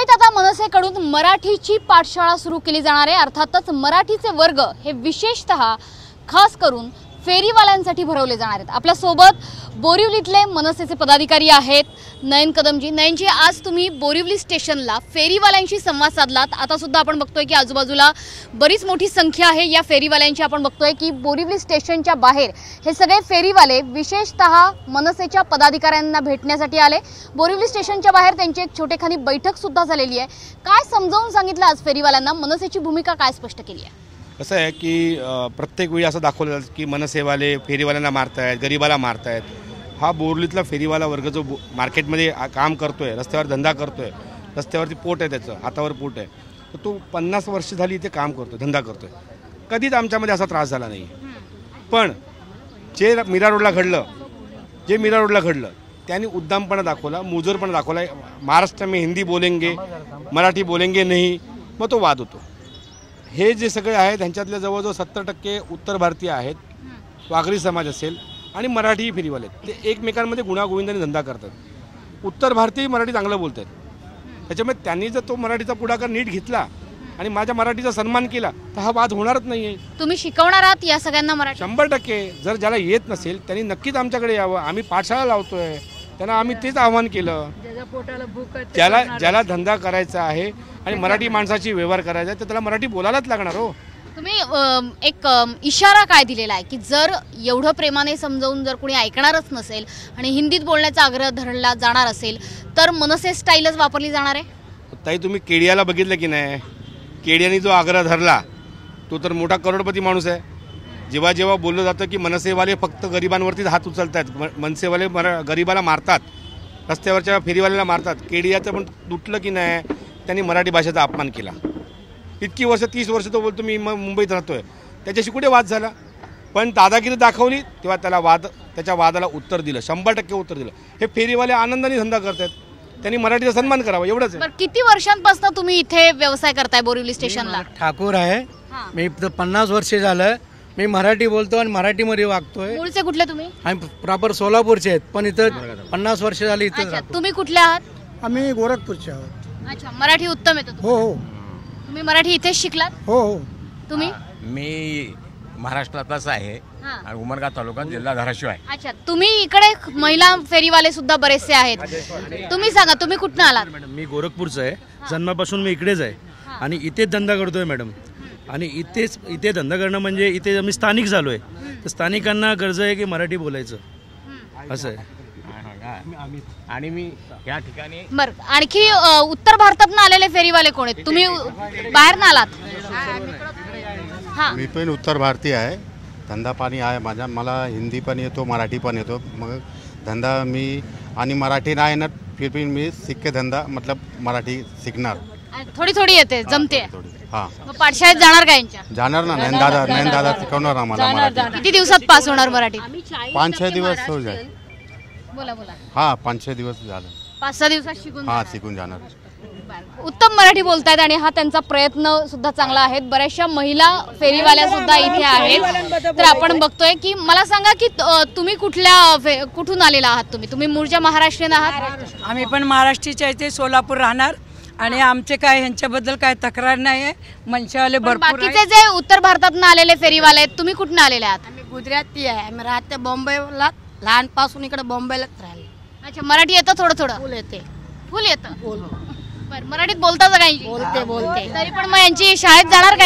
मुंबईत आता मनसेकडून मराठीची पाठशाळा सुरू केली जाणार आहे। अर्थातच मराठीचे वर्ग हे विशेषतः खास करून फेरीवाल्यांसाठी भरवले जाणार आहेत। आपल्या सोबत बोरिवलीतले मनसेचे पदाधिकारी आहेत नयन कदमजी। नयनजी, आज तुम्ही बोरिवली स्टेशनला फेरीवाल्यांशी संवाद साधलात। आता सुद्धा आपण बघतोय की आजूबाजूला बरीच मोठी संख्या आहे या फेरीवाल्यांची। आपण बघतोय की बोरिवली स्टेशनच्या बाहेर हे सगळे फेरीवाले विशेषतः मनसेच्या पदाधिकाऱ्यांना भेटण्यासाठी आले। बोरिवली स्टेशनच्या बाहेर त्यांची एक छोटेखानी बैठक सुद्धा झालेली आहे। काय समजावून सांगितलं आज फेरीवाल्यांना, मनसेची भूमिका काय स्पष्ट केली आहे? कसं आहे की प्रत्येक वेळी असं दाखवलं जातं की मनसेवाले फेरीवाल्यांना मारतायत, गरीबाला मारतायत। हा बोरिवलीतला फेरीवाला वर्ग जो मार्केटमध्ये काम करतोय, रस्त्यावर धंदा करतोय, रस्त्यावरती पोट आहे, त्याचं हातावर पोट आहे, तर तो 50 वर्ष झाली इथे काम करतोय, धंदा करतोय। कधीच आमच्यामध्ये असा त्रास झाला नाही। पण जे मीरा रोडला घडलं त्यांनी उद्दामपणा दाखवला, मुजोरपणा दाखवला। महाराष्ट्र में हिंदी बोलेंगे, मराठी बोलेंगे नहीं, मग तो वाद होतो। हे जे सगळे आहेत त्यांच्यातले जवळजवळ 70% उत्तर भारतीय आहेत, वाघरी समाज असेल आणि मराठी फेरीवाले, ते एकमेकांमध्ये गुणागोविंदाने धंदा करतात। उत्तर भारतीय मराठी चांगलं बोलतात, त्याच्यामुळे त्यांनी जर तो मराठीचा पुढाकार नीट घेतला आणि माझ्या मराठीचा सन्मान केला तर हा वाद होणारच नाही आहे। तुम्ही शिकवणार आहात या सगळ्यांना मराठी? 100%। जर ज्याला येत नसेल त्यांनी नक्कीच आमच्याकडे यावं। आम्ही पाठशाळा लावतोय, त्यांना आम्ही तेच आव्हान केलं। ज्याला धंदा करायचा आहे आणि मराठी माणसाची व्यवहार करायचा आहे तर त्याला मराठी बोलायलाच लागणार हो। तुम्ही एक इशारा काय दिलेला आहे की जर एवढं प्रेमाने समजावून जर कोणी ऐकणारच नसेल आणि हिंदीत बोलण्याचा आग्रह धरला जाणार असेल तर मनसे स्टाईलच वापरली जाणार आहे? ताई, तुम्ही केडियाला बघितलं की नाही? केडियाने जो आग्रह धरला तो तर मोठा करोडपती माणूस आहे। जेव्हा जेव्हा बोललं जातं की मनसेवाले फक्त गरिबांवरतीच हात उचलतात, मनसेवाले गरिबाला मारतात, रस्त्यावरच्या फेरीवाल्याला मारतात, केडियाचं पण तुटलं की नाही? त्यांनी मराठी भाषेचा अपमान केला। इतकी वर्ष, 30 वर्ष तो बोलतो मी मुंबईत राहतोय, त्याच्याशी कुठे वाद झाला? पण दादागिरी दाखवली तेव्हा त्याच्या वादाला उत्तर दिलं, 100% उत्तर दिलं। हे फेरीवाले आनंदाने धंदा करतात, त्यांनी मराठीचा सन्मान करावा, एवढंच आहे। किती वर्षांपासून तुम्ही इथे व्यवसाय करताय बोरिवली स्टेशनला? ठाकूर आहे मी, 50 वर्ष झालं मी मराठी बोलतो आणि मराठीमध्ये वागतोय। मूळचे कुठले तुम्ही? आम्ही प्रॉपर सोलापूरचे आहेत, पण इथं 50 वर्ष झाली इथं। तुम्ही कुठले आहात? आम्ही गोरखपूरचे आहोत। अच्छा, मराठी उत्तम येतं? हो हो। तुम्ही मराठी इथेच शिकलात? हो हो। तुम्ही? मी महाराष्ट्रातलाच आहे आणि उमरगा तालुका, जिल्हा धाराशिव आहे। अच्छा, तुम्ही इकडे महिला फेरीवाले सुद्धा बरेचसे आहेत, तुम्ही सांगा तुम्ही कुठून आलात? मॅडम, मी गोरखपूरचा आहे, जन्मापासून मी इकडेच आहे आणि इथेच धंदा करतोय मॅडम। आणि इथे धंदा करणं म्हणजे इथे आम्ही स्थानिक झालोय, तर स्थानिकांना गरज आहे की मराठी बोलायचं, असं आहे। आणि मी या ठिकाणी बरं, आणखी उत्तर भारतातून आलेले फेरीवाले कोण आहेत? तुम्ही बाहेर ना आलात? मी पण उत्तर भारतीय आहे, धंदा पाणी आहे माझा, मला हिंदी पण येतो, मराठी पण येतो। मग धंदा मी आणि मराठी नाही ना, फिर भी मी सिक्के धंदा मतलब मराठी शिकणार, थोडी येते, जमते। हाँ, मग पाठशाळेत जाणार का यांच्या? जाणार ना, नयन दादा शिकवणार आम्हाला मराठी। किती दिवसात पास होणार मराठी? 5-6 दिवस हो जाईल। बोला। हाँ, 5-6 दिवस झालं, 5-6 दिवसात शिकून? हाँ, शिकून जाणार। उत्तम मराठी बोलतायत आणि हा त्यांचा प्रयत्न सुद्धा चांगला आहे। बऱ्याचशा महिला फेरीवाल्या सुद्धा इथे आहेत, तर आपण बघतोय की मला सांगा की तुम्ही कुठून आलेला आहात? तुम्ही मूळच्या महाराष्ट्रीयन आहात? आम्ही पण महाराष्ट्रीचे इथे सोलापूर राहणार आणि आमचे काय ह्यांच्याबद्दल काय तक्रार नाही आहे, मनसेवाले भरपूर। बाकीचे जे उत्तर भारतातून आलेले फेरीवाले आहेत, तुम्ही कुठून आलेले आहात? आम्ही गुजराती आहे, आम्ही राहते बॉम्बेला, लहानपासून इकडे बॉम्बेलाच राहिले। अच्छा, मराठी येतं थोडं? फुल येतं। बरं, मराठीत बोलता का? बोलते तरी पण मग यांची शाळेत जाणार का?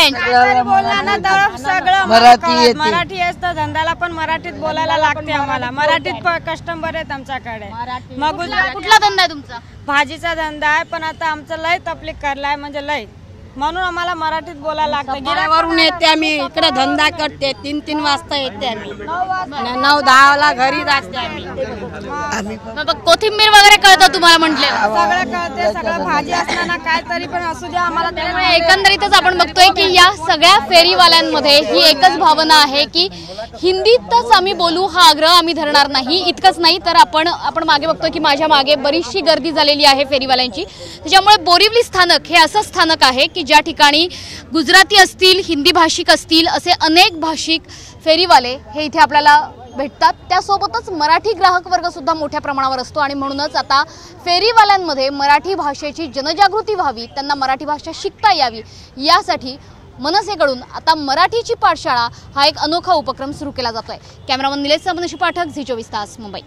मराठी असतं, धंद्याला पण मराठीत बोलायला लागते आम्हाला, मराठीत कस्टमर आहेत आमच्याकडे। मग कुठला धंदा आहे तुमचा? भाजीचा धंदा आहे, पण आता आमचं लय तकलीफ करलाय, म्हणजे लय, म्हणून आम्हाला मराठीत बोलायला लागतं। गिरावरून येते आम्ही, इकडे धंदा करते, 3-3 वाजता येते आम्ही, 9-10 घरी जाते आम्ही। कोथिंबीर वगैरे कळतं तुम्हाला? म्हटले सगळं कळते, सगळं भाजी असताना काय तरी पण असू द्या आम्हाला। त्यामुळे एकंदरीतच आपण बघतोय की या सगळ्या फेरीवाल्यांमध्ये ही एकच भावना आहे की हिंदीतच आम्ही बोलू, हा आग्रह आम्ही धरणार नाही। इतकंच नाही तर आपण मागे बघतोय की माझ्या मागे बरीचशी गर्दी झालेली आहे फेरीवाल्यांची। त्याच्यामुळे बोरिवली स्थानक हे असं स्थानक आहे की ज्या ठिकाणी गुजराती असतील, हिंदी भाषिक असतील, असे अनेक भाषिक फेरीवाले हे इथे आपल्याला भेटतात, त्यासोबतच मराठी ग्राहक वर्ग सुद्धा मोठ्या प्रमाणावर असतो आणि म्हणूनच आता फेरीवाल्यांमध्ये मराठी भाषेची जनजागृती व्हावी, त्यांना मराठी भाषा शिकता यावी, यासाठी मनसेकडून आता मराठीची पाठशाळा हा एक अनोखा उपक्रम सुरू केला जातोय। कॅमेरामन निलेश सबनशी पाठक, झी 24 तास, मुंबई।